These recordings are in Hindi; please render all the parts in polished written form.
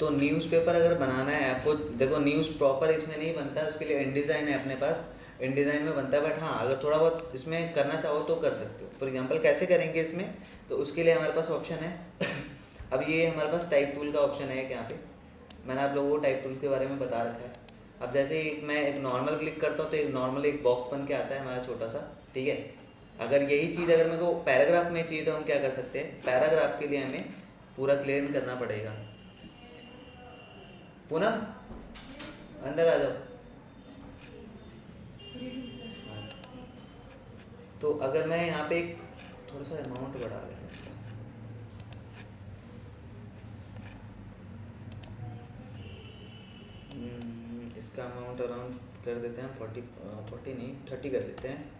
तो न्यूज़पेपर अगर बनाना है आपको, देखो न्यूज़ प्रॉपर इसमें नहीं बनता है, उसके लिए इनडिज़ाइन है अपने पास, इनडिज़ाइन में बनता है। बट हाँ, अगर थोड़ा बहुत इसमें करना चाहो तो कर सकते हो। फॉर एग्जांपल कैसे करेंगे इसमें, तो उसके लिए हमारे पास ऑप्शन है अब ये हमारे पास टाइप टूल का ऑप्शन है यहाँ पे, मैंने आप लोगों को टाइप टूल के बारे में बता रखा है। अब जैसे मैं एक नॉर्मल क्लिक करता हूँ तो एक नॉर्मल एक बॉक्स बन के आता है हमारा छोटा सा, ठीक है। अगर यही चीज़ अगर मेरे को पैराग्राफ में चाहिए तो हम क्या कर सकते हैं, पैराग्राफ के लिए हमें पूरा क्लियर करना पड़ेगा। पूनम अंदर आ जाओ। हाँ, तो अगर मैं यहाँ पे एक थोड़ा सा अमाउंट बढ़ा लेता हूँ इसका, इसका अमाउंट अराउंड कर देते हैं 40 नहीं 30 कर देते हैं,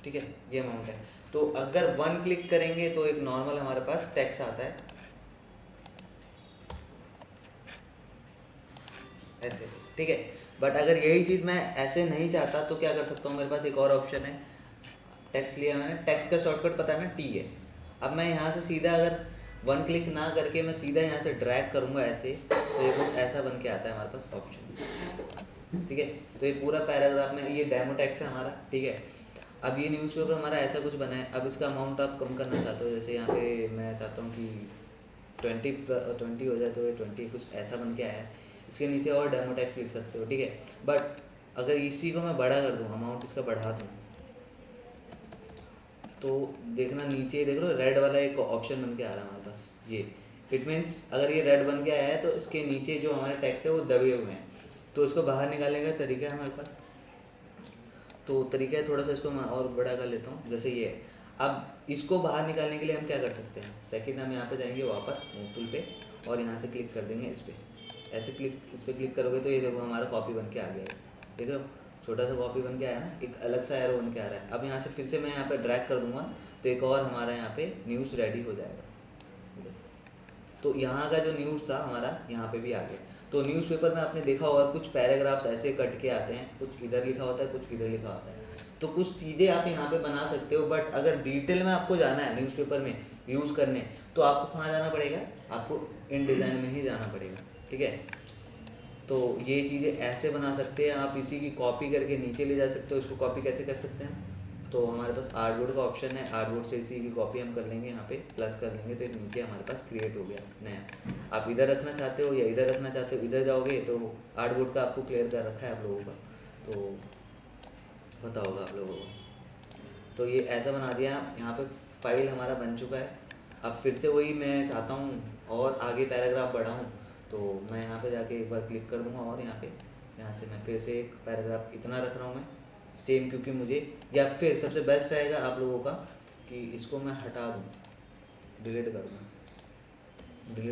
ठीक है। ये अमाउंट है। तो अगर वन क्लिक करेंगे तो एक नॉर्मल हमारे पास टेक्स्ट आता है ऐसे, ठीक है। बट अगर यही चीज़ मैं ऐसे नहीं चाहता तो क्या कर सकता हूँ, मेरे पास एक और ऑप्शन है। टेक्स्ट लिया मैंने, टेक्स्ट का शॉर्टकट पता है ना, टी है। अब मैं यहाँ से सीधा अगर वन क्लिक ना करके मैं सीधा यहाँ से ड्रैग करूँगा ऐसे, तो ये कुछ ऐसा बन के आता है हमारे पास ऑप्शन, ठीक है। तो ये पूरा पैराग्राफ में ये डेमो टेक्स्ट है हमारा, ठीक है। अब ये न्यूज़पेपर हमारा ऐसा कुछ बना है। अब इसका अमाउंट आप कम करना चाहते हो, जैसे यहाँ पे मैं चाहता हूँ कि 20 हो जाए, तो ये 20 कुछ ऐसा बन के आया है। इसके नीचे और डेमो टेक्स्ट लिख सकते हो, ठीक है। बट अगर इसी को मैं बड़ा कर दूँ, अमाउंट इसका बढ़ा दूँ, तो देखना नीचे देख लो रेड वाला एक ऑप्शन बन के आ रहा है हमारे पास। ये इट मीन्स अगर ये रेड बन के आया है तो इसके नीचे जो हमारे टेक्स्ट है वो दबे हुए हैं। तो इसको बाहर निकालने का तरीका है हमारे पास, तो तरीका है थोड़ा सा इसको मैं और बड़ा कर लेता हूँ, जैसे ये है। अब इसको बाहर निकालने के लिए हम क्या कर सकते हैं, सेकंड हम यहाँ पे जाएंगे वापस मूव टूल पे और यहाँ से क्लिक कर देंगे इस पर। ऐसे इस पर क्लिक करोगे तो ये देखो हमारा कॉपी बन के आ गया है, देखो छोटा सा कॉपी बन के आया ना, एक अलग सा एरो बन के आ रहा है। अब यहाँ से फिर से मैं यहाँ पे ड्रैग कर दूंगा तो एक और हमारा यहाँ पे न्यूज़ रेडी हो जाएगा। तो यहाँ का जो न्यूज़ था हमारा यहाँ पे भी आ गया। तो न्यूज़पेपर में आपने देखा होगा कुछ पैराग्राफ्स ऐसे कट के आते हैं, कुछ इधर लिखा होता है, कुछ इधर लिखा होता है। तो कुछ चीज़ें आप यहाँ पे बना सकते हो, बट अगर डिटेल में आपको जाना है न्यूज़पेपर में यूज़ करने, तो आपको कहाँ जाना पड़ेगा, आपको इन डिज़ाइन में ही जाना पड़ेगा, ठीक है। तो ये चीज़ें ऐसे बना सकते हैं आप, इसी की कॉपी करके नीचे ले जा सकते हो। इसको कॉपी कैसे कर सकते हैं, तो हमारे पास आर्टबोर्ड का ऑप्शन है, आर्टबोर्ड से इसी की कॉपी हम कर लेंगे, यहाँ पे प्लस कर लेंगे तो एक नीचे हमारे पास क्रिएट हो गया नया। आप इधर रखना चाहते हो या इधर रखना चाहते हो, इधर जाओगे तो आर्टबोर्ड का आपको क्लियर कर रखा है आप लोगों का, तो पता होगा आप लोगों को। तो ये ऐसा बना दिया, यहाँ पे फाइल हमारा बन चुका है। अब फिर से वही मैं चाहता हूँ और आगे पैराग्राफ बढ़ाऊँ, तो मैं यहाँ पे जाके एक बार क्लिक कर दूँगा और यहाँ से मैं फिर से एक पैराग्राफ इतना रख रहा हूँ मैं सेम, क्योंकि मुझे, या फिर सबसे बेस्ट रहेगा आप लोगों का कि इसको मैं हटा दूँ, डिलीट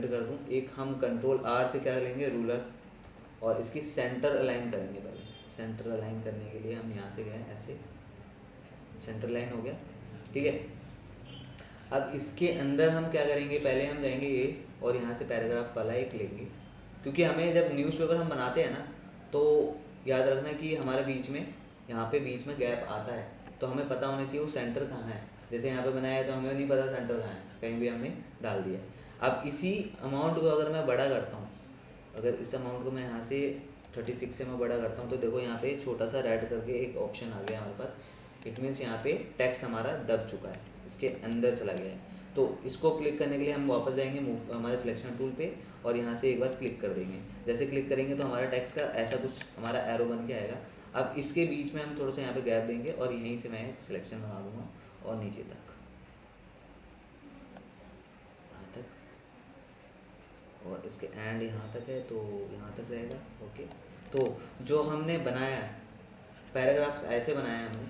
कर दूँ। एक हम कंट्रोल आर से क्या लेंगे, रूलर, और इसकी सेंटर अलाइन करेंगे। पहले सेंटर अलाइन करने के लिए हम यहाँ से गए ऐसे, सेंटर लाइन हो गया, ठीक है। अब इसके अंदर हम क्या करेंगे, पहले हम जाएंगे ये और यहाँ से पैराग्राफ वाला एक लेंगे, क्योंकि हमें जब न्यूज़पेपर हम बनाते हैं ना, तो याद रखना कि हमारे बीच में यहाँ पे बीच में गैप आता है, तो हमें पता होना चाहिए वो सेंटर कहाँ है। जैसे यहाँ पे बनाया है तो हमें नहीं पता सेंटर कहाँ है, कहीं भी हमने डाल दिया। अब इसी अमाउंट को अगर मैं बड़ा करता हूँ, अगर इस अमाउंट को मैं यहाँ से 36 से मैं बड़ा करता हूँ, तो देखो यहाँ पे छोटा सा रेड करके एक ऑप्शन आ गया हमारे पास। इट मीन्स यहाँ पे टेक्स्ट हमारा दब चुका है, इसके अंदर चला गया है। तो इसको क्लिक करने के लिए हम वापस जाएंगे मूव हमारे सिलेक्शन टूल पे और यहाँ से एक बार क्लिक कर देंगे। जैसे क्लिक करेंगे तो हमारा टेक्स्ट का ऐसा कुछ हमारा एरो बन के आएगा। अब इसके बीच में हम थोड़ा सा यहाँ पे गैप देंगे और यहीं से मैं एक सिलेक्शन बना दूँगा और नीचे तक, यहाँ तक, और इसके एंड यहाँ तक है तो यहाँ तक रहेगा, ओके। तो जो हमने बनाया पैराग्राफ्स ऐसे बनाया हमने,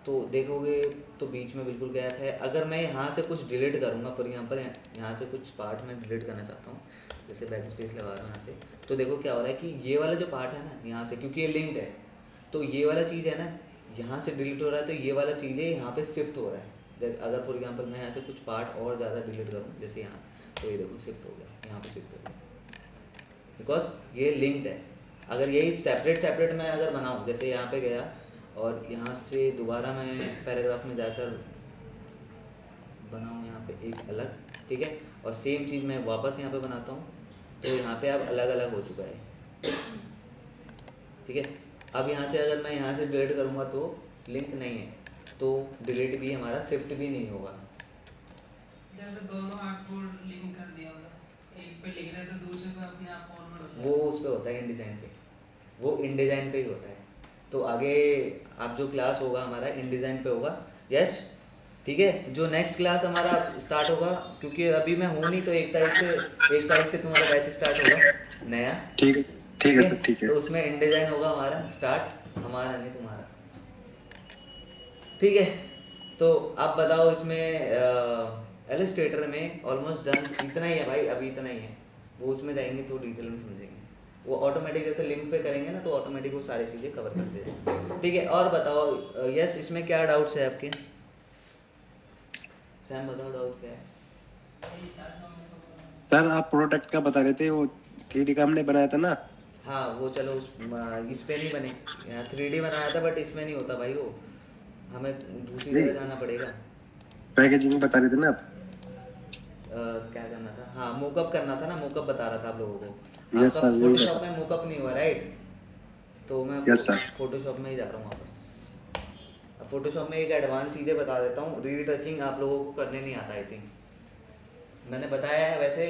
तो देखोगे तो बीच में बिल्कुल गैप है। अगर मैं यहाँ से कुछ डिलीट करूँगा, फॉर एग्जांपल यहाँ से कुछ पार्ट मैं डिलीट करना चाहता हूँ, जैसे बैक स्पेस लगा रहा हूँ यहाँ से, तो देखो क्या हो रहा है कि ये वाला जो पार्ट है ना यहाँ से, क्योंकि ये लिंक्ड है, तो ये वाला चीज़ है ना यहाँ से डिलीट हो रहा है, तो ये वाला चीज़ है यहाँ पे शिफ्ट हो रहा है। अगर फॉर एग्जांपल मैं यहाँ से कुछ पार्ट और ज़्यादा डिलीट करूँ, जैसे यहाँ, तो ये देखो शिफ्ट हो गया, यहाँ पे शिफ्ट हो गया, बिकॉज ये लिंक्ड है। अगर यही सेपरेट मैं अगर बनाऊँ, जैसे यहाँ पे गया और यहाँ से दोबारा मैं पैराग्राफ में जाकर बनाऊँ यहाँ पे एक अलग, ठीक है, और सेम चीज़ मैं वापस यहाँ पे बनाता हूँ तो यहाँ पे अब अलग अलग हो चुका है, ठीक है। अब यहाँ से अगर मैं यहाँ से डिलीट करूँगा तो लिंक नहीं है, तो डिलीट भी हमारा शिफ्ट भी नहीं होगा। जैसे दोनों आपको लिंक कर दिया होगा, एक पे लिख रहे तो दूसरे पे अपने आप फॉरवर्ड हो वो जाएगा। उस पर होता है इनडिज़ाइन पे, वो इनडिज़ाइन पे ही होता है। तो आगे आप जो क्लास होगा हमारा इनडिज़ाइन पे होगा। यस, ठीक है। जो नेक्स्ट क्लास हमारा स्टार्ट होगा, क्योंकि अभी मैं हूँ नहीं, तो 1 तारीख से तुम्हारा बैच स्टार्ट होगा नया, ठीक है, ठीक ठीक है है। सर, ठीक है। तो उसमें इनडिज़ाइन होगा हमारा स्टार्ट, हमारा नहीं तुम्हारा, ठीक है। तो आप बताओ इसमें एलिस्ट्रेटर में ऑलमोस्ट डन इतना ही है भाई, अभी इतना ही है। वो उसमें जाएंगे तो डिटेल में समझेंगे। वो ऑटोमेटिक जैसे लिंक पे करेंगे ना, तो ऑटोमेटिक वो सारी चीज़ें कवर करते जाएंगे, ठीक है। और बताओ यस, इसमें क्या डाउट्स है आपके? सैम बताओ डाउट क्या है? यही था जो मेरे को बोला। सर आप प्रोडक्ट का बता रहे थे, वो 3D का हमने बनाया था ना। हाँ वो चलो इस पे नहीं बने, यहाँ 3D बनाया था बट इसमें नहीं होता भाई, वो हमें दूसरी नहीं, जगह जाना पड़ेगा। पैकेजिंग बता रहे थे ना आप। क्या करना था? हाँ मोकअप करना था ना, मोकअप बता रहा था आप लोगों को। यस आपका सर, वही फोटोशॉप बता। में मोकअप नहीं हुआ राइट? तो मैं यस सर। फोटोशॉप में ही जा रहा हूँ वापस। अब फोटोशॉप में एक एडवांस चीज़ें बता देता हूँ, रीटचिंग आप लोगों को करने नहीं आता आई थिंक, मैंने बताया है वैसे।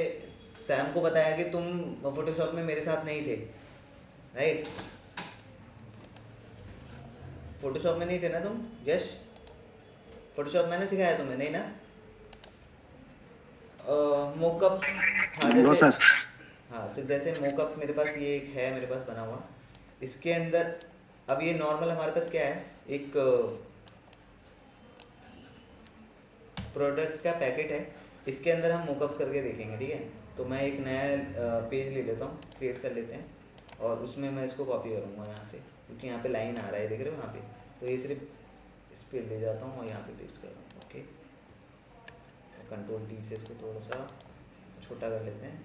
सैम को बताया कि तुम फोटोशॉप में मेरे साथ नहीं थे राइट? फोटोशॉप में नहीं थे ना तुम? यश, फोटोशॉप मैंने सिखाया तुम्हें नहीं ना? मोकअप, हाँ नो जैसे, सर। हाँ तो जैसे मोकअप मेरे पास ये एक है मेरे पास बना हुआ, इसके अंदर अब ये नॉर्मल हमारे पास क्या है, एक प्रोडक्ट का पैकेट है, इसके अंदर हम मोकअप करके देखेंगे, ठीक है। तो मैं एक नया पेज ले लेता हूँ, क्रिएट कर लेते हैं, और उसमें मैं इसको कॉपी करूँगा यहाँ से, क्योंकि यहाँ पे लाइन आ रहा है देख रहे हो यहाँ पे, तो ये सिर्फ इस पर ले जाता हूँ और यहाँ पे पेस्ट कर रहा हूँ, ओके। कंट्रोल D से इसको थोड़ा सा छोटा कर लेते हैं,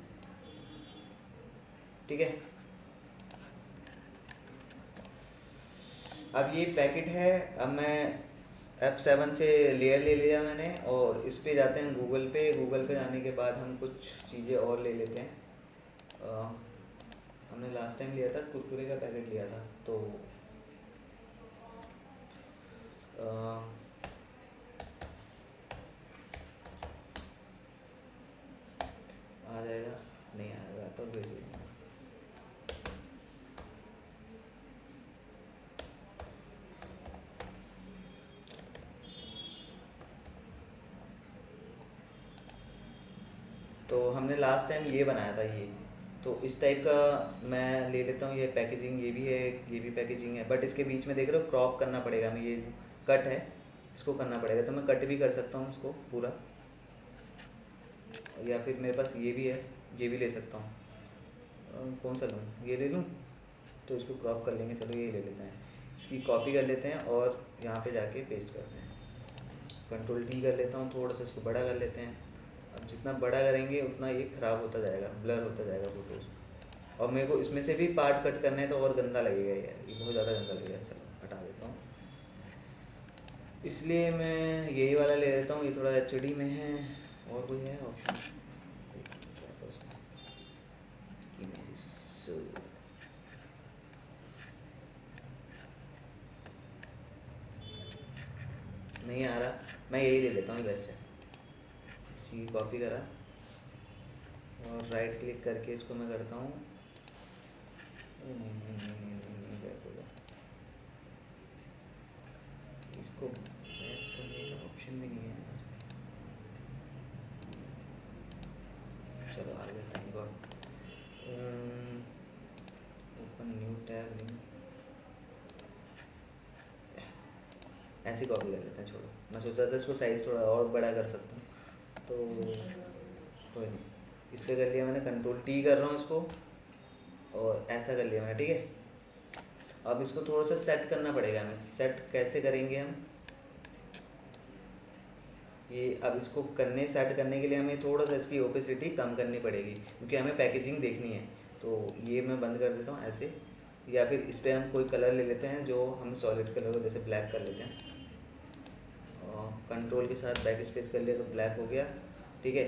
ठीक है। अब ये पैकेट है, अब मैं F7 से लेयर ले लिया मैंने, और इस पे जाते हैं गूगल पे। गूगल पे जाने के बाद हम कुछ चीज़ें और ले लेते हैं। हमने लास्ट टाइम लिया था कुरकुरे का पैकेट लिया था, तो आ जाएगा, नहीं आएगा तो भेज देंगे। तो हमने लास्ट टाइम ये बनाया था ये, तो इस टाइप का मैं ले लेता हूँ। ये पैकेजिंग ये भी है, ये भी पैकेजिंग है, बट इसके बीच में देख रहे हो क्रॉप करना पड़ेगा हमें, ये कट है इसको करना पड़ेगा, तो मैं कट भी कर सकता हूँ इसको पूरा, या फिर मेरे पास ये भी है, ये भी ले सकता हूँ। कौन सा लूँ, ये ले लूँ? तो इसको क्रॉप कर लेंगे, चलो ये ले लेते हैं, इसकी कॉपी कर लेते हैं और यहाँ पे जाके पेस्ट करते हैं। कंट्रोल D कर लेता हूँ, थोड़ा सा इसको बड़ा कर लेते हैं। अब जितना बड़ा करेंगे उतना ये ख़राब होता जाएगा, ब्लर होता जाएगा फ़ोटोज़, और मेरे को इसमें से भी पार्ट कट करने हैं, तो और गंदा लगेगा यार, ये बहुत ज़्यादा गंदा लगेगा, चलो हटा देता हूँ। इसलिए मैं यही वाला ले लेता हूँ, ये थोड़ा HD में है। और कोई है ऑप्शन? नहीं आ रहा, मैं यही ले लेता हूँ बेस्ट है। इसी कॉपी करा और राइट क्लिक करके इसको मैं करता हूँ, नहीं नहीं नहीं नहीं नहीं नहीं नहीं बैक हो गया, इसको बैक करने का ऑप्शन भी नहीं है यार। चलो आ गया, thank God. Open new tab, नहीं ऐसी कॉपी कर लेते हैं, छोड़ो। मैं सोचा था इसको साइज़ थोड़ा और बड़ा कर सकता हूँ, तो कोई नहीं, इस पर कर लिया मैंने, कंट्रोल T कर रहा हूँ इसको, और ऐसा कर लिया मैंने, ठीक है। अब इसको थोड़ा सा सेट करना पड़ेगा हमें, सेट कैसे करेंगे हम ये, अब इसको सेट करने के लिए हमें थोड़ा सा इसकी ओपेसिटी कम करनी पड़ेगी, क्योंकि हमें पैकेजिंग देखनी है। तो ये मैं बंद कर देता हूँ ऐसे, या फिर इस पर हम कोई कलर ले लेते हैं जो हम सॉलिड कलर हो, जैसे ब्लैक कर लेते हैं, कंट्रोल के साथ बैक स्पेस कर लिया तो ब्लैक हो गया, ठीक है।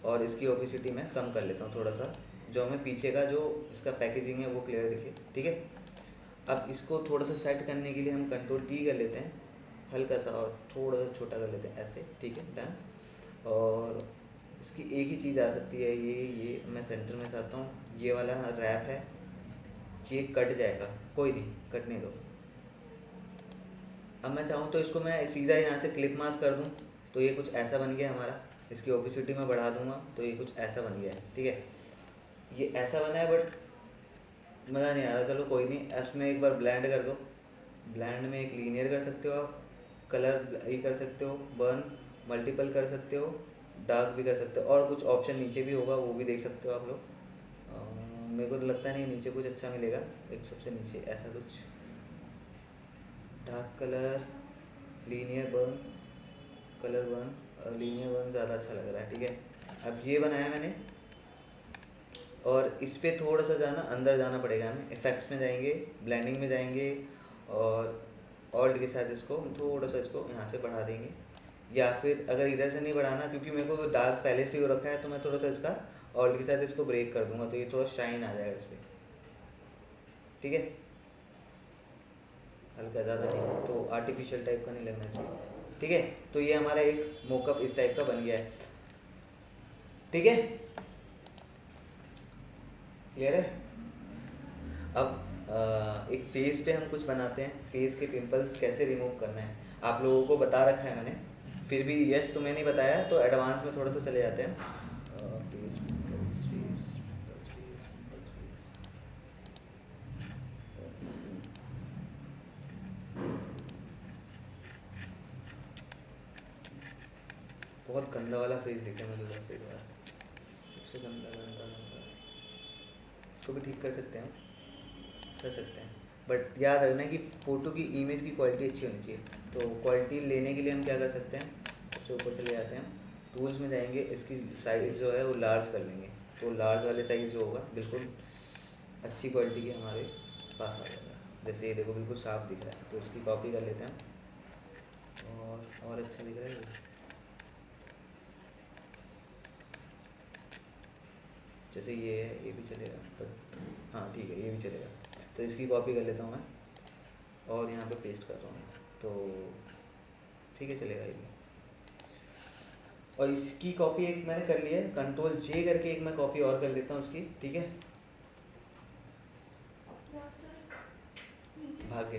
और इसकी ओपेसिटी मैं कम कर लेता हूँ थोड़ा सा, जो हमें पीछे का जो इसका पैकेजिंग है वो क्लियर दिखे, ठीक है। अब इसको थोड़ा सा सेट करने के लिए हम कंट्रोल टी कर लेते हैं हल्का सा, और थोड़ा सा छोटा कर लेते हैं ऐसे, ठीक है, डन। और इसकी एक ही चीज़ आ सकती है, ये मैं सेंटर में चाहता हूँ, ये वाला रैप है, ये कट जाएगा, कोई नहीं, कटने दो। अब मैं चाहूँ तो इसको मैं सीधा यहाँ से क्लिप मास्क कर दूँ, तो ये कुछ ऐसा बन गया हमारा। इसकी ओपेसिटी मैं बढ़ा दूँगा तो ये कुछ ऐसा बन गया है, ठीक है। ये ऐसा बना है बट मज़ा नहीं आ रहा, चलो कोई नहीं। इसमें एक बार ब्लेंड कर दो, ब्लेंड में एक लीनियर कर सकते हो आप, कलर ये कर सकते हो, बर्न मल्टीपल कर सकते हो, डार्क भी कर सकते हो, और कुछ ऑप्शन नीचे भी होगा वो भी देख सकते हो आप लोग। मेरे को तो लगता नहीं नीचे कुछ अच्छा मिलेगा, एक सबसे नीचे ऐसा कुछ dark colour, linear burn, colour burn, linear burn ज़्यादा अच्छा लग रहा है, ठीक है। अब ये बनाया मैंने, और इस पर थोड़ा सा अंदर जाना पड़ेगा हमें। इफेक्ट्स में जाएंगे, ब्लेंडिंग में जाएंगे, और ऑल्ट के साथ इसको थोड़ा सा इसको यहाँ से बढ़ा देंगे, या फिर अगर इधर से नहीं बढ़ाना क्योंकि मेरे को डार्क पहले से ही हो रखा है, तो मैं थोड़ा सा इसका ऑल्ट के साथ इसको ब्रेक कर दूंगा, तो ये थोड़ा शाइन आ जाएगा इस पर, ठीक है। हल्का ज़्यादा नहीं, तो आर्टिफिशियल टाइप का नहीं लगना चाहिए, ठीक है। तो ये हमारा एक मोकअप इस टाइप का बन गया है, ठीक है, क्लियर है। अब एक फेस पे हम कुछ बनाते हैं, फेस के पिंपल्स कैसे रिमूव करना है आप लोगों को बता रखा है मैंने, फिर भी यस तुम्हें नहीं बताया, तो एडवांस में थोड़ा सा चले जाते हैं। Face pimples, face pimples, face pimples, face. बहुत गंदा वाला फेस दिखा मुझे बस एक बार, सबसे गंदा गंदा गंदा। इसको भी ठीक कर सकते हैं, कर सकते हैं, बट याद रखना कि फ़ोटो की इमेज की क्वालिटी अच्छी होनी चाहिए। तो क्वालिटी लेने के लिए हम क्या कर सकते हैं, सबसे ऊपर चले जाते हैं, टूल्स में जाएंगे, इसकी साइज़ जो है वो लार्ज कर लेंगे, तो लार्ज वाले साइज़ जो होगा बिल्कुल अच्छी क्वालिटी के हमारे पास आ जाएगा। जैसे ये देखो बिल्कुल साफ दिख रहा है, तो इसकी कॉपी कर लेते हैं, और अच्छा दिख रहा है ये। जैसे ये है, ये भी चलेगा, बट हाँ ठीक है, ये भी चलेगा। तो इसकी कॉपी कर लेता हूँ मैं, और यहाँ पे पेस्ट कर रहा हूँ, तो ठीक है, चलेगा ये भी। और इसकी कॉपी एक मैंने कर ली है, कंट्रोल जे करके एक मैं कॉपी और कर लेता हूँ इसकी, ठीक है। भाग्य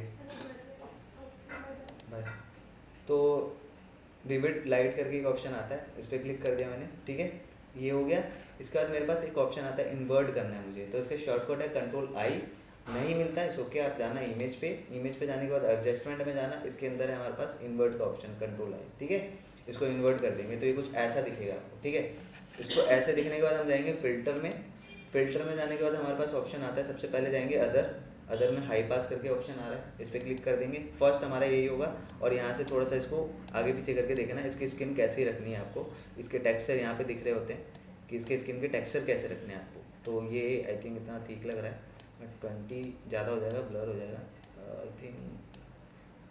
भाई, तो विविड लाइट करके एक ऑप्शन आता है, इस पर क्लिक कर दिया मैंने, ठीक है, ये हो गया। इसके बाद मेरे पास एक ऑप्शन आता है इन्वर्ट करना है मुझे, तो इसका शॉर्टकट है कंट्रोल आई। नहीं मिलता है सो क्या, आप जाना इमेज पे, इमेज पे जाने के बाद एडजस्टमेंट में जाना, इसके अंदर है हमारे पास इन्वर्ट का ऑप्शन, कंट्रोल आई, ठीक है। इसको इन्वर्ट कर देंगे तो ये कुछ ऐसा दिखेगा आपको, ठीक है। इसको ऐसे दिखने के बाद हम जाएंगे फिल्टर में, फिल्टर में जाने के बाद हमारे पास ऑप्शन आता है, सबसे पहले जाएंगे अदर में हाई पास करके ऑप्शन आ रहा है, इस पर क्लिक कर देंगे। फर्स्ट हमारा यही होगा, और यहाँ से थोड़ा सा इसको आगे पीछे करके देखना, इसकी स्किन कैसी रखनी है आपको, इसके टेक्सचर यहाँ पे दिख रहे होते हैं कि इसके स्किन के टेक्सचर कैसे रखने हैं आपको। तो ये आई थिंक इतना ठीक लग रहा है, 20 ज़्यादा हो जाएगा, ब्लर हो जाएगा, आई थिंक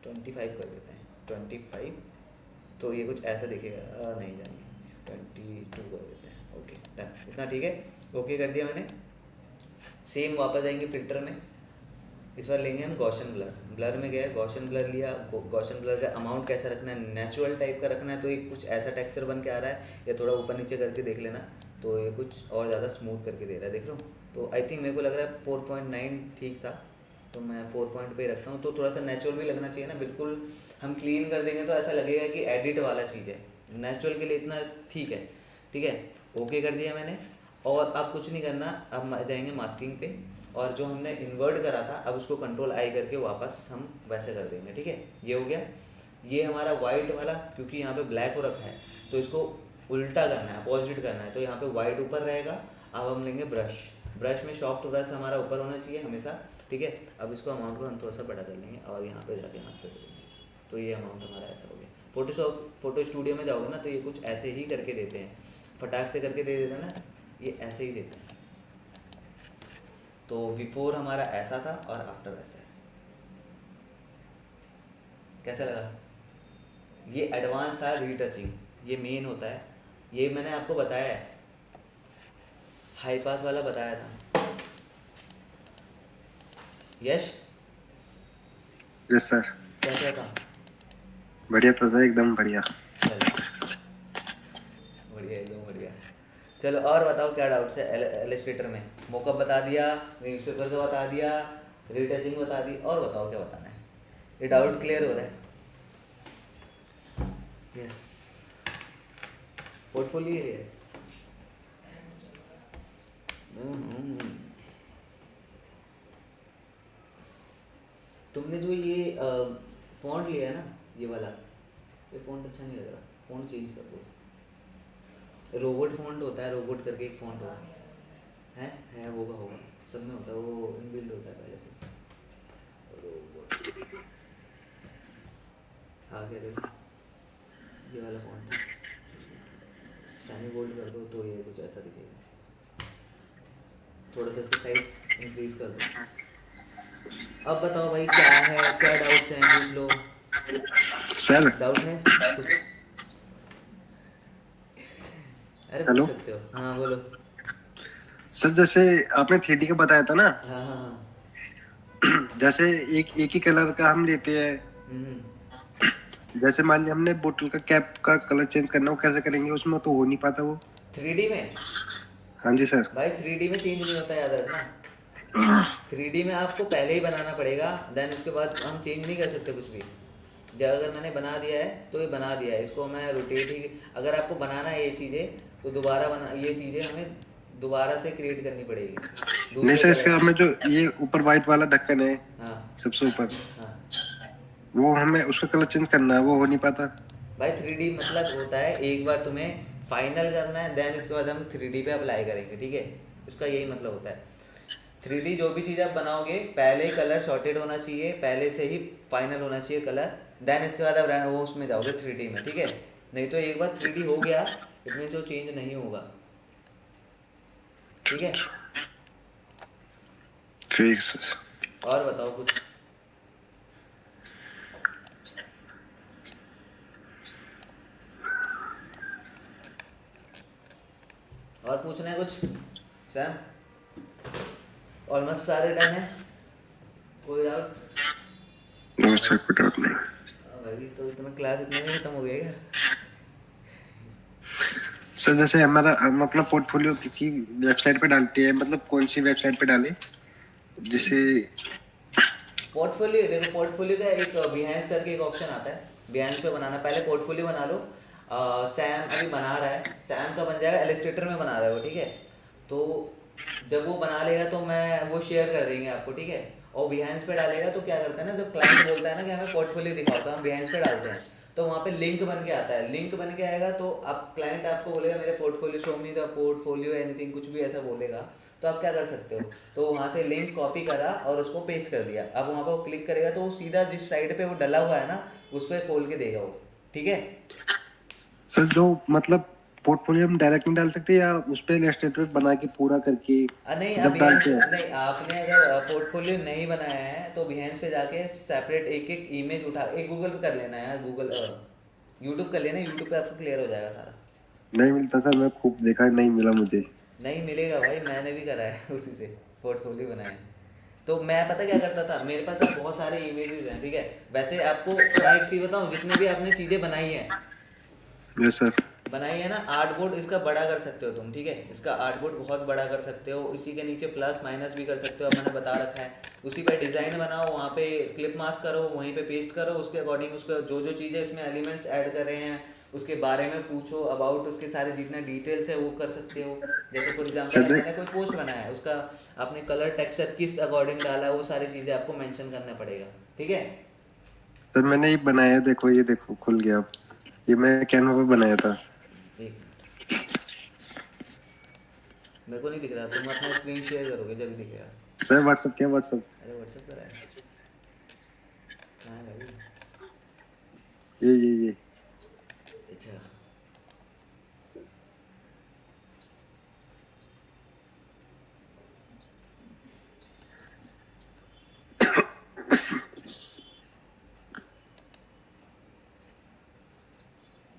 25 कर देते हैं, 25। तो ये कुछ ऐसा दिखेगा, नहीं जाएंगे, 22 कर देते हैं, ओके डन, इतना ठीक है, ओके कर दिया मैंने। सेम वापस आएंगे फिल्टर में, इस बार लेंगे हम गॉशन ब्लर, ब्लर में गए, गॉशन ब्लर लिया, गॉशन ब्लर का अमाउंट कैसा रखना है, नेचुरल टाइप का रखना है, तो एक कुछ ऐसा टेक्सचर बन के आ रहा है, या थोड़ा ऊपर नीचे करके देख लेना, तो ये कुछ और ज़्यादा स्मूथ करके दे रहा है, देख लो। तो आई थिंक मेरे को लग रहा है 4.9 ठीक था, तो मैं 4 पॉइंट पे रखता हूँ, तो थोड़ा सा नेचुरल भी लगना चाहिए ना, बिल्कुल हम क्लीन कर देंगे तो ऐसा लगेगा कि एडिट वाला चीज़ है, नेचुरल के लिए इतना ठीक है, ठीक है, ओके कर दिया मैंने। और अब कुछ नहीं करना, अब जाएंगे मास्किंग पे, और जो हमने इन्वर्ट करा था अब उसको कंट्रोल आई करके वापस हम वैसे कर देंगे, ठीक है, ये हो गया। ये हमारा वाइट वाला, क्योंकि यहाँ पे ब्लैक हो रखा है तो इसको उल्टा करना है, अपोजिट करना है, तो यहाँ पे वाइट ऊपर रहेगा। अब हम लेंगे ब्रश, ब्रश में सॉफ्ट ब्रश हमारा ऊपर होना चाहिए हमेशा, ठीक है। अब इसको अमाउंट को हम थोड़ा सा बड़ा कर लेंगे, और यहाँ पे जाके हाथ फेंक देंगे, तो ये अमाउंट हमारा ऐसा हो गया। फोटो स्टूडियो में जाओगे ना तो ये कुछ ऐसे ही करके देते हैं, फटाक से करके दे देते हैं ना, ये ऐसे ही देते हैं। तो बिफोर हमारा ऐसा था और आफ्टर ऐसा है, कैसा लगा? ये एडवांस था रीटचिंग, ये मेन होता है, ये मैंने आपको बताया है। हाई पास वाला बताया था। यश यस सर। कैसा था? बढ़िया था सर, एकदम बढ़िया। चलो बढ़िया, एकदम बढ़िया। चलो और बताओ क्या डाउट्स है एलिस्ट्रेटर में? मोकअप बता दिया, न्यूज़पेपर का बता दिया, रीटचिंग बता दी, और बताओ क्या बताना है? ये डाउट क्लियर हो रहा है? यस। Portfolio area. तुमने जो ये फ़ॉन्ट लिया है ना, ये वाला, ये फ़ॉन्ट अच्छा नहीं लग रहा, फ़ॉन्ट चेंज कर दो। रोबोट फ़ॉन्ट होता है, रोबोट करके एक फ़ॉन्ट होता है, होगा होगा, सब में होता है, वो इनबिल्ड होता है पहले से। रोबोट आ गया, देखो ये वाला फ़ॉन्ट है, सेमी बोल्ड कर दो तो ये कुछ ऐसा दिखेगा। थोड़ा सा इसका साइज इंक्रीज कर दो। अब बताओ भाई, क्या है, क्या डाउट्स हैं, पूछ लो। सर डाउट है कुछ? अरे पूछ हेलो सकते हो, हाँ बोलो। सर, जैसे आपने 3D का बताया था ना, हाँ हाँ हाँ। जैसे एक एक ही कलर का हम लेते हैं। हम्म। जैसे मान लिया हमने बोतल का कैप का कलर चेंज करना, वो कैसे करेंगे? उसमें तो हो नहीं पाता वो। 3D में? हाँ जी सर। भाई 3D में चेंज नहीं होता, याद रखना। 3D में आपको पहले ही बनाना पड़ेगा, देन उसके बाद हम चेंज नहीं कर सकते कुछ भी। जब अगर मैंने बना दिया है तो ये बना दिया है, इसको मैं रोटेट ही, अगर आपको बनाना है ये चीज़ें तो दोबारा बना, ये चीज़ें हमें दोबारा से क्रिएट करनी पड़ेगी नहीं दूसरे सर, कलर इसका से। हमें जो ये ऊपर व्हाइट वाला ढक्कन है हाँ सबसे ऊपर, हाँ। वो हमें उसका कलर चेंज करना है, वो हो नहीं पाता। भाई 3D मतलब होता है, एक बार तुम्हें फाइनल करना है, देन इसके बाद हम 3D पे अप्लाई करेंगे, ठीक है? इसका यही मतलब होता है। 3D जो भी चीज़ आप बनाओगे, पहले कलर सॉर्टेड होना चाहिए, पहले से ही फाइनल होना चाहिए कलर, देन इसके बाद आप वो उसमें जाओगे 3D में, ठीक है? नहीं तो एक बार 3D हो गया, इट मीन्स वो चेंज नहीं होगा, ठीक है? ठीक सर। और बताओ कुछ। और पूछना है कुछ सैम? ऑलमोस्ट सारे डन है, कोई डाउट? नो भाई सर, कोई डाउट नहीं। भाई तो इतना क्लास इतने में खत्म हो गया क्या? सर जैसे हम अपना पोर्टफोलियो किसी वेबसाइट पे डालते हैं, मतलब कौन सी वेबसाइट पे डालें जिसे? पोर्टफोलियो देखो, पोर्टफोलियो का एक बिहेंस करके एक ऑप्शन आता है, बिहेंस पे बनाना, पहले पोर्टफोलियो बना लो। सैम अभी बना रहा है, सैम का बन जाएगा, एलिस्ट्रेटर में बना रहा है वो, ठीक है? तो जब वो बना लेगा तो मैं वो शेयर कर देंगे आपको, ठीक है? और बिहेंस पे डालेगा तो क्या करता है ना, जब क्लाइंट बोलता है ना कि हमें पोर्टफोलियो दिखाओ, तो हम बिहेंस पे डालते हैं, तो वहाँ पे लिंक बन के आता है, लिंक बन के आएगा तो आप क्लाइंट आपको बोलेगा मेरे portfolio, show me the portfolio anything, कुछ भी ऐसा बोलेगा, तो आप क्या कर सकते हो? तो वहाँ से लिंक कॉपी करा और उसको पेस्ट कर दिया, अब वहाँ पर वो क्लिक करेगा तो वो सीधा जिस साइड पे वो डला हुआ है ना, उस पर खोल के देगा वो, ठीक है? सर जो मतलब पोर्टफोलियो हम डायरेक्ट नहीं डाल सकते, या उस पे इलस्ट्रेटर बना के पूरा करके नहीं, जब अभी डालते हैं? नहीं, आपने अगर पोर्टफोलियो नहीं बनाया है तो बिहेंस पे जाके सेपरेट एक एक इमेज उठा, एक गूगल पे कर लेना है यार, गूगल यूट्यूब कर लेना, यूट्यूब पे आपको क्लियर हो जाएगा सारा। नहीं मिलता सर, मैं खूब देखा, नहीं मिला मुझे। नहीं मिलेगा भाई, मैंने भी करा है उसी से पोर्टफोलियो बनाया है। तो मैं पता क्या करता था, मेरे पास अब बहुत सारे इमेजेस हैं, ठीक है? वैसे आपको मैं एक चीज़ बताऊं, जितने भी आपने चीज़ें बनाई हैं, यस सर। बनाई है ना, आर्ट बोर्ड इसका बड़ा कर सकते हो तुम, ठीक है? इसका आर्ट बोर्ड बहुत बड़ा कर सकते हो, इसी के नीचे प्लस माइनस भी कर सकते हो, अब मैंने बता रखा है। उसी पे डिज़ाइन बनाओ, वहाँ पे क्लिप मास्क करो, वहीं पे पेस्ट करो, उसके अकॉर्डिंग उसका जो जो चीज़ें इसमें एलिमेंट्स ऐड कर रहे हैं उसके बारे में पूछो, अबाउट उसके सारे जितने डिटेल्स है वो कर सकते हो। जैसे फॉर एग्जांपल सर मैंने कोई पोस्ट बनाया है, उसका आपने कलर टेक्सचर किस अकॉर्डिंग डाला है, वो सारी चीज़ें आपको मेंशन करना पड़ेगा, ठीक है? सर मैंने ये बनाया, देखो ये देखो खुल गया अब। ये मैं कैनवा पे बनाया था। एक मिनट, मेरे को नहीं दिख रहा, तुम अपना स्क्रीन शेयर करोगे जब भी दिखेगा। सर व्हाट्सअप, क्या व्हाट्सअप? अरे व्हाट्सएप पर है, कहाँ है भाई? ये अच्छा,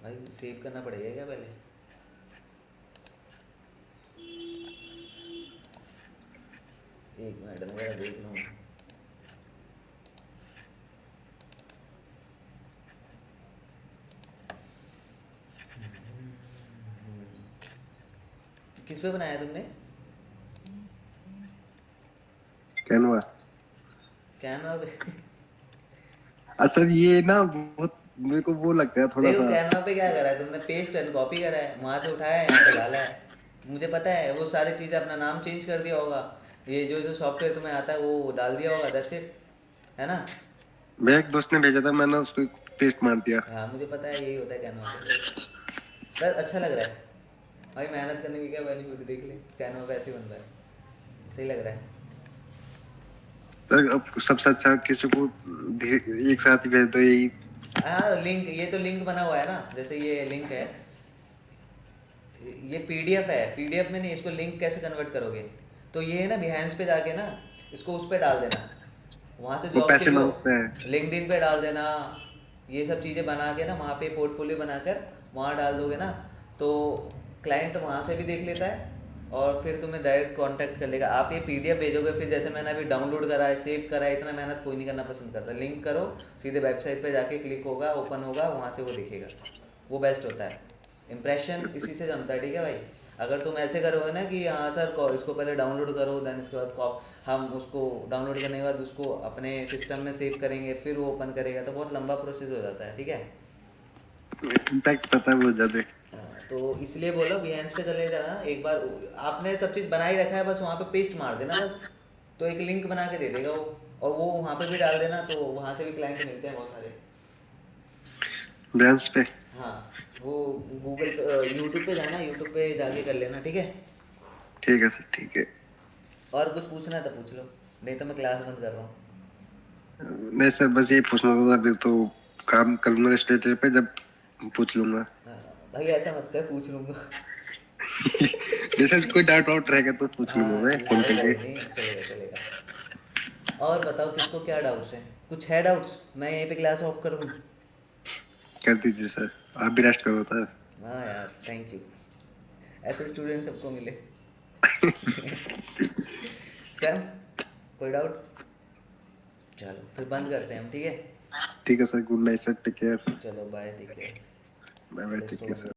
भाई सेव करना पड़ेगा क्या पहले? एक मिनट में जरा देख लूँ। किस पे बनाया तुमने? कैनवा। कैनवा पे? अच्छा ये ना बहुत मेरे को वो लगता है थोड़ा देखो सा। कैनवा पे क्या करा है तुमने, पेस्ट एंड कॉपी करा है, वहाँ से उठाया है, यहाँ पे डाला है। मुझे पता है वो सारी चीज़ें, अपना नाम चेंज कर दिया होगा, ये जो जो सॉफ्टवेयर तुम्हें आता है वो डाल दिया होगा, दैट्स इट, है ना? मेरे एक दोस्त ने भेजा था, मैंने उसको पेस्ट मार दिया। हाँ मुझे पता है, यही होता है कैनवा पे। बस अच्छा लग रहा है भाई, मेहनत करने की क्या बेनिफिट, देख ले कैनवा पे ऐसे ही बन रहा है, सही लग रहा है। तो अब सबसे अच्छा किसी को एक साथ ही भेज दो यही। हाँ लिंक, ये तो लिंक बना हुआ है ना, जैसे ये लिंक है, ये पीडीएफ है, पीडीएफ में नहीं, इसको लिंक कैसे कन्वर्ट करोगे? तो ये है ना, बिहेंस पे जाके ना इसको उस पर डाल देना, वहाँ से वो जॉब्स के पैसे जो, मांगता है। लिंक्डइन पे डाल देना, ये सब चीज़ें बना के ना वहाँ पे पोर्टफोलियो बनाकर वहाँ डाल दोगे ना, तो क्लाइंट वहाँ से भी देख लेता है और फिर तुम्हें डायरेक्ट कांटेक्ट कर लेगा। आप ये पीडीएफ भेजोगे, फिर जैसे मैंने अभी डाउनलोड करा है, सेव करा है, इतना मेहनत कोई नहीं करना पसंद करता। लिंक करो, सीधे वेबसाइट पे जाके क्लिक होगा, ओपन होगा, वहाँ से वो दिखेगा, वो बेस्ट होता है। इम्प्रेशन इसी से जमता है, ठीक है भाई। अगर तुम ऐसे करोगे ना कि हाँ सर इसको पहले डाउनलोड करो, देन इसके बाद हम उसको डाउनलोड करने के बाद उसको अपने सिस्टम में सेव करेंगे, फिर वो ओपन करेगा, तो बहुत लंबा प्रोसेस हो जाता है, ठीक है। इम्पैक्ट पता है बहुत ज्यादा। हाँ, तो इसलिए बोलो बिहेंस पे चले जाना एक बार, आपने सब चीज़ बना ही रखा है, बस वहाँ पे पेस्ट मार देना बस, तो एक लिंक बना के दे देगा वो, और वो वहाँ पे भी डाल देना, तो वहाँ से भी क्लाइंट मिलते हैं बहुत सारे। डांस पे। हाँ वो गूगल पे, यूट्यूब पे जाना, यूट्यूब पे जाके कर लेना, ठीक है। ठीक है सर, ठीक है। और कुछ पूछना है तो पूछ लो, नहीं तो मैं क्लास बंद कर रहा हूँ। नहीं सर, बस ये पूछना था, फिर तो काम करूंगा स्टेज पे जब पूछ लूंगा। हाँ, भाई ऐसा मत कर, पूछ लूँगा। जैसे कोई डाउट वाउट रहेगा तो पूछ लूंगा हाँ मैं ठीक फोन है, करके। कोई नहीं, चलेगा चलेगा। और बताओ किसको क्या डाउट्स हैं, कुछ है डाउट्स, मैं यहीं पे क्लास ऑफ कर दूँ? कर दीजिए सर। आप भी रेस्ट करो सर। हाँ यार, थैंक यू, ऐसे स्टूडेंट सबको मिले। चल, कोई डाउट? चलो फिर बंद करते हैं हम, ठीक है। ठीक है sir, good night sir, take care. चलो bye, take care. Bye bye, चलो टेक इसको केयर बंद सर।